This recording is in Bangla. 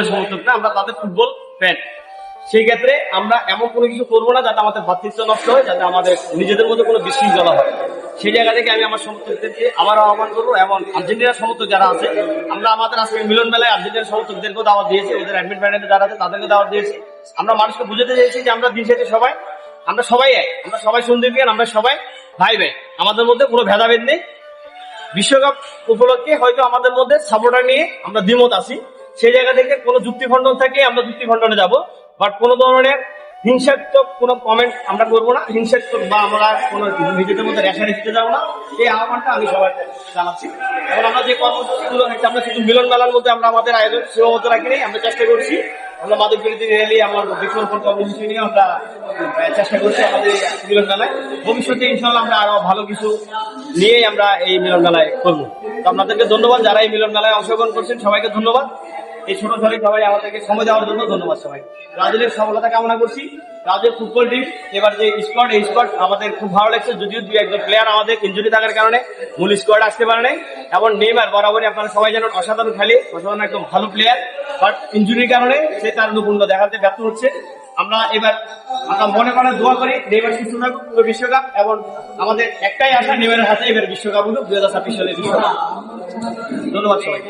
সমর্থক না, আমরা তাদের ফুটবল ফ্যান। সেই ক্ষেত্রে আমরা এমন কোনো কিছু করবো না যাতে আমাদের ভাতৃত্ব নষ্ট হয়, যাতে আমাদের নিজেদের মধ্যে কোনো বিশৃঙ্খলা হয়। সেই জায়গা থেকে আমি আমার সমর্থকদেরকে আবার আহ্বান করবো, এমন আর্জেন্টিনার সমর্থক যারা আছে, আমরা আমাদের আজকে মিলন মেলায় আর্জেন্টিনার সমর্থকদেরকেও দাওয়াত দিয়েছি, ওদের অ্যাডমিট প্যানেলে যারা আছে তাদেরকে দাওয়াত দিয়েছি। আমরা মানুষকে বুঝাতে চেয়েছি যে আমরা দিন শেষে সবাই, আমরা সবাই এক, আমরা সবাই সুন্দরীয়ান, আমরা সবাই ভাই ভাই, আমাদের মধ্যে কোনো ভেদাভেদ নেই। বিশ্বকাপ উপলক্ষে হয়তো আমাদের মধ্যে সাপোর্টার নিয়ে আমরা দ্বিমত আছি, সেই জায়গা থেকে কোনো যুক্তি খণ্ডন থাকে আমরা যুক্তি খণ্ডনে যাবো, বাট কোনো ধরনের হিংসাত্মক কোনো কমেন্ট আমরা করবো না, হিংসাত্মক বা আমরা কোনো নিজেদের মধ্যে রেশারেশি যাবো না, এই আহ্বানটা আমি সবাই জানাচ্ছি। এবং আমরা যে কর্মসূচিগুলো হচ্ছে, আমরা শুধু মিলন মেলার মধ্যে আমরা আমাদের আয়োজন সীমাবদ্ধ রাখিনি, আমরা চেষ্টা করছি আমরা মাদক বিরোধী র্যালি, আমার বৃক্ষরোপণ কর্মসূচি নিয়ে আমরা চেষ্টা করছি আমাদের মিলন মেলায়। ভবিষ্যতে ইনশাআল্লাহ আমরা আরো ভালো কিছু নিয়েই আমরা এই মিলন মেলায় করবো। তো আপনাদেরকে ধন্যবাদ, যারা এই মিলন মেলায় অংশগ্রহণ করছেন সবাইকে ধন্যবাদ। এই ছোট ছোট সবাই আমাদেরকে সময় দেওয়ার জন্য ধন্যবাদ সবাই। ব্রাজিলের সফলতা কামনা করছি। ব্রাজিল ফুটবল টিম এবার যে স্কোয়াড, এই স্কোয়াড আমাদের খুব ভালো লাগছে, যদিও দুই একজন প্লেয়ার আমাদের ইনজুরি থাকার কারণে মূল স্কোয়াড আসতে পারে নাই। এবং নেইমার বরাবরই আপনারা সবাই জানেন অসাধারণ খেলে, অসাধারণ একদম ভালো প্লেয়ার, বাট ইনজুরির কারণে সে তার নৈপুণ্য দেখাতে ব্যর্থ হচ্ছে। আমরা মনে করে দোয়া করি নেইমার সুস্থ থাকুক পুরো বিশ্বকাপ, এবং আমাদের একটাই আশা নেইমারের হাতে এবার বিশ্বকাপ হলো 2026 সালের বিশ্বকাপ। ধন্যবাদ সবাই।